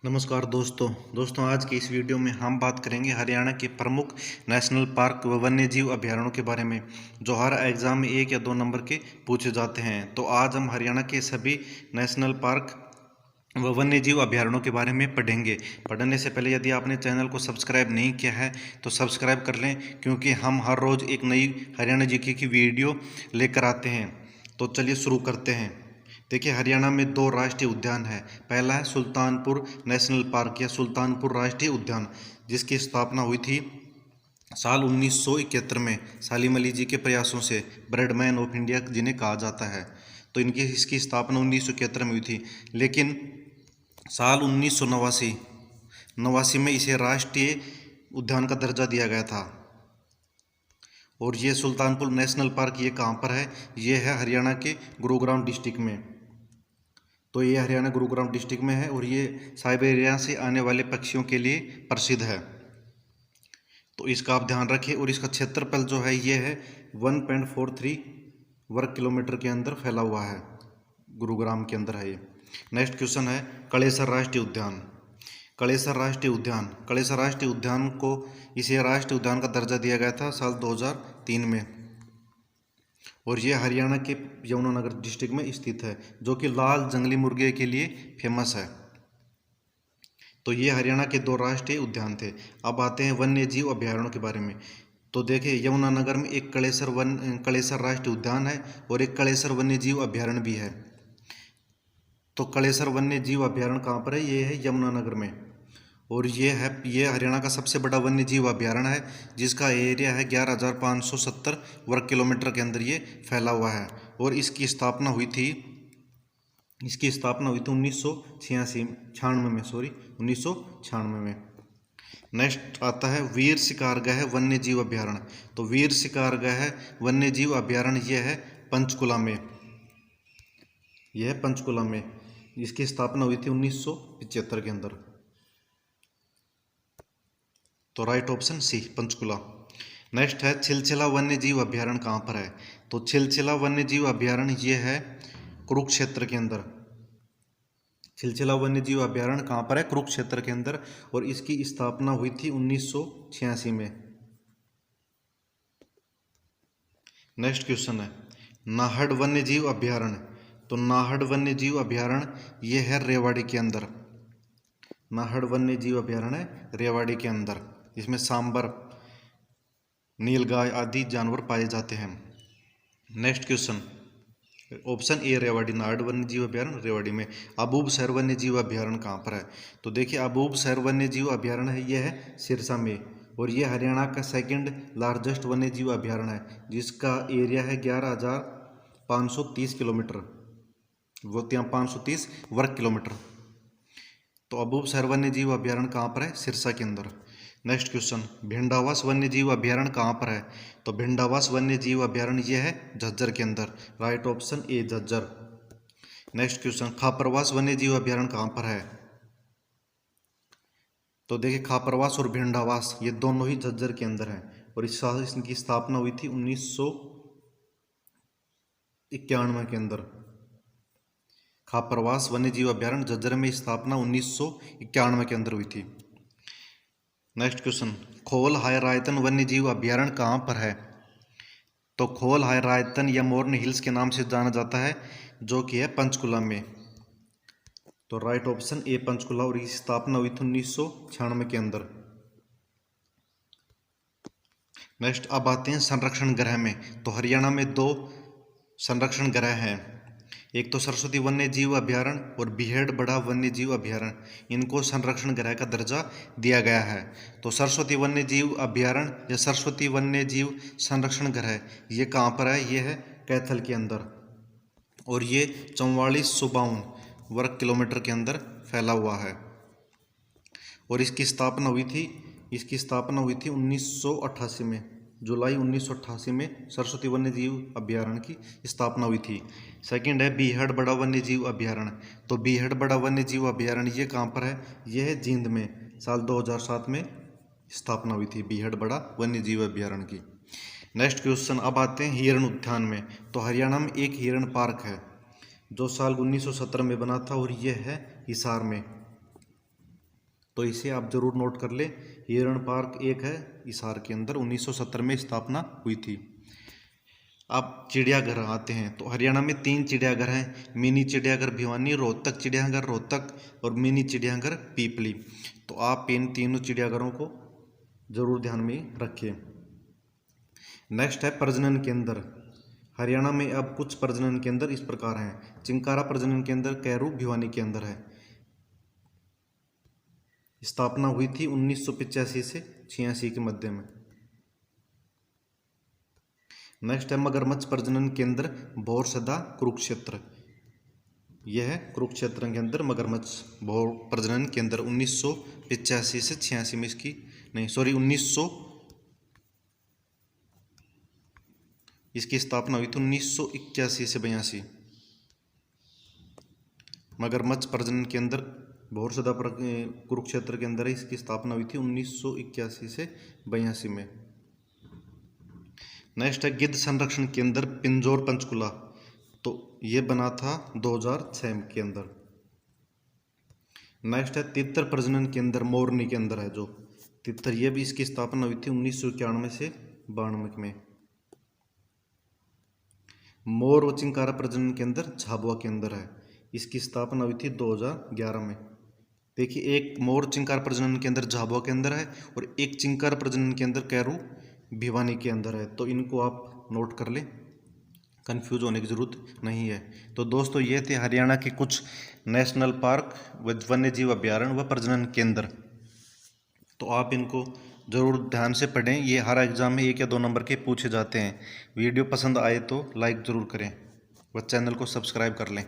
नमस्कार दोस्तों आज की इस वीडियो में हम बात करेंगे हरियाणा के प्रमुख नेशनल पार्क व वन्यजीव अभयारण्यों के बारे में जो हर एग्जाम में 1 या 2 नंबर के पूछे जाते हैं। तो आज हम हरियाणा के सभी नेशनल पार्क व वन्यजीव अभयारण्यों के बारे में पढ़ेंगे। पढ़ने से पहले यदि आपने चैनल को सब्सक्राइब नहीं किया है तो सब्सक्राइब कर लें, क्योंकि हम हर रोज़ एक नई हरियाणा जीके की वीडियो लेकर आते हैं। तो चलिए शुरू करते हैं। देखिए, हरियाणा में 2 राष्ट्रीय उद्यान है। पहला है सुल्तानपुर नेशनल पार्क या सुल्तानपुर राष्ट्रीय उद्यान, जिसकी स्थापना हुई थी साल 1971 में सालिम अली जी के प्रयासों से। ब्रेडमैन ऑफ इंडिया जिन्हें कहा जाता है, तो इसकी स्थापना 1971 में हुई थी। लेकिन साल 1989 में इसे राष्ट्रीय उद्यान का दर्जा दिया गया था। और ये सुल्तानपुर नेशनल पार्क ये कहाँ पर है? ये है हरियाणा के गुरुग्राम डिस्ट्रिक्ट में। तो ये हरियाणा गुरुग्राम डिस्ट्रिक्ट में है और ये साइबेरिया से आने वाले पक्षियों के लिए प्रसिद्ध है, तो इसका आप ध्यान रखें। और इसका क्षेत्रफल जो है ये है 1.43 वर्ग किलोमीटर के अंदर फैला हुआ है, गुरुग्राम के अंदर है ये। नेक्स्ट क्वेश्चन है कलेसर राष्ट्रीय उद्यान। कलेसर राष्ट्रीय उद्यान को इसे राष्ट्रीय उद्यान का दर्जा दिया गया था साल 2003 में, और यह हरियाणा के यमुनानगर डिस्ट्रिक्ट में स्थित है, जो कि लाल जंगली मुर्गे के लिए फेमस है। तो ये हरियाणा के 2 राष्ट्रीय उद्यान थे। अब आते हैं वन्य जीव अभयारण्यों के बारे में। तो देखिए, यमुनानगर में एक कलेसर राष्ट्रीय उद्यान है और एक कलेसर वन्य जीव अभयारण्य भी है। तो कलेसर वन्य जीव अभयारण्य कहाँ पर है? ये है यमुनानगर में, और ये हरियाणा का सबसे बड़ा वन्य जीव अभयारण्य है, जिसका एरिया है 11,570 वर्ग किलोमीटर के अंदर ये फैला हुआ है। और इसकी स्थापना हुई थी 1996 में। नेक्स्ट आता है वीर शिकारगह वन्य जीव अभयारण्य। तो वीर शिकारगह वन्य जीव अभयारण्य ये है पंचकुला में। इसकी स्थापना हुई थी 1975 के अंदर। तो right option C, Panchkula. Next है छिलछिला वन्य जीव अभयारण्य कहाँ पर है? तो छिलछिला वन्य जीव अभयारण्य ये है कुरुक्षेत्र के अंदर। छिलछिला वन्य जीव अभयारण्य कहाँ पर है? कुरुक्षेत्र के अंदर, और इसकी स्थापना हुई थी 1986 में। नेक्स्ट क्वेश्चन है नाहड़ वन्य जीव अभयारण्य। तो नाहड़ वन्य जीव अभयारण्य ये है रेवाड़ी के अंदर। नाहड़ वन्य जीव अभयारण्य रेवाड़ी के अंदर। इसमें सांबर, नीलगाय आदि जानवर पाए जाते हैं। Next question, option A Rewari, Nahar वन्य जीव अभयारण्य रेवाड़ी में। अबूब शहर वन्य जीव अभयारण्य कहाँ पर है? तो देखिए, अबूब शहर वन्य जीव अभयारण्य है, यह है सिरसा में, और यह हरियाणा का सेकंड लार्जेस्ट वन्य जीव अभयारण्य है, जिसका एरिया है 11,530 किलोमीटर, वो 530 वर्ग किलोमीटर। तो अबूब शहर वन्य जीव अभयारण्य कहाँ पर है? सिरसा के अंदर। नेक्स्ट क्वेश्चन, भिंडावास वन्य जीव अभयारण्य कहाँ पर है? तो भिंडावास वन्य जीव अभयारण्य ये है झज्जर के अंदर। Right option A, Jhajjar. Next question, Khaparwas वन्य जीव अभयारण्य कहाँ पर है? तो देखिए, खापरवास और भिंडावास ये दोनों ही झज्जर के अंदर है, और इनकी स्थापना हुई थी 1991 के अंदर। खापरवास वन्य जीव अभयारण्य झज्जर में स्थापना 1991 के अंदर हुई थी। नेक्स्ट क्वेश्चन, खोल हाय रायतन वन्य जीव अभयारण्य कहाँ पर है? तो खोल हाय रायतन या मोरनी हिल्स के नाम से जाना जाता है, जो कि है पंचकुला में। तो राइट ऑप्शन ए, पंचकुला, और इसकी स्थापना हुई थी 1996 के अंदर। नेक्स्ट अब आते हैं संरक्षण गृह में। तो हरियाणा में 2 संरक्षण गृह हैं, एक तो सरस्वती वन्य जीव अभयारण्य और बीहड़ बड़ा वन्य जीव अभयारण्य। इनको संरक्षण गृह का दर्जा दिया गया है। तो सरस्वती वन्य जीव अभयारण्य या सरस्वती वन्य जीव संरक्षण गृह ये कहाँ पर है? ये है कैथल के अंदर, और ये 4452 वर्ग किलोमीटर के अंदर फैला हुआ है। और इसकी स्थापना हुई थी 1988 में, जुलाई 1988 में सरस्वती वन्य जीव अभयारण्य की स्थापना हुई थी। सेकंड है बीहड़ बड़ा वन्य जीव अभयारण्य। तो बीहड़ बड़ा वन्य जीव अभयारण्य ये कहाँ पर है? यह है जींद में, साल 2007 में स्थापना हुई थी बीहड़ बड़ा वन्य जीव अभयारण्य की। नेक्स्ट क्वेश्चन, अब आते हैं हिरण उद्यान में। तो हरियाणा में एक हिरण पार्क है जो साल 1917 में बना था, और यह है हिसार में। तो इसे आप जरूर नोट कर ले। हिरण पार्क एक है हिसार के अंदर, 1970 में स्थापना हुई थी। अब चिड़ियाघर आते हैं तो हरियाणा में 3 चिड़ियाघर हैं। मिनी चिड़ियाघर भिवानी, रोहतक चिड़ियाघर रोहतक और मिनी चिड़ियाघर पीपली। तो आप इन तीनों चिड़ियाघरों को जरूर ध्यान में रखें। नेक्स्ट है प्रजनन केंद्र। हरियाणा में अब कुछ प्रजनन केंद्र इस प्रकार हैं। चिंकारा प्रजनन केंद्र कैरू भिवानी के अंदर है। स्थापना हुई थी 1985 से 86 के मध्य में। नेक्स्ट है मगरमच्छ प्रजनन केंद्र भौरसदा कुरुक्षेत्र। यह है कुरुक्षेत्र के अंदर मगरमच्छ प्रजनन केंद्र 1985 से 86 में इसकी इसकी स्थापना हुई थी 1981 से 82। मगरमच्छ प्रजनन केंद्र भौरसदा कुरुक्षेत्र के अंदर इसकी स्थापना हुई थी 1981 से 82 में। नेक्स्ट है गिद्ध संरक्षण केंद्र पिंजौर पंचकुला। तो ये बना था 2006 के अंदर। नेक्स्ट है तितर प्रजनन केंद्र मोरनी के अंदर है जो तितर, ये भी इसकी स्थापना हुई थी 1991 से 92 में। मोर व चिंकारा प्रजनन केंद्र झाबुआ के अंदर है। इसकी स्थापना हुई थी 2011 में। देखिए, एक मोर चिंकार प्रजनन केंद्र झाबुआ के अंदर है और एक चिंकार प्रजनन केंद्र कैरू भिवानी के अंदर है। तो इनको आप नोट कर लें, कंफ्यूज होने की ज़रूरत नहीं है। तो दोस्तों, ये थे हरियाणा के कुछ नेशनल पार्क वन्य जीव अभ्यारण्य व प्रजनन केंद्र। तो आप इनको ज़रूर ध्यान से पढ़ें, ये हर एग्ज़ाम में 1 या 2 नंबर के पूछे जाते हैं। वीडियो पसंद आए तो लाइक ज़रूर करें व चैनल को सब्सक्राइब कर लें।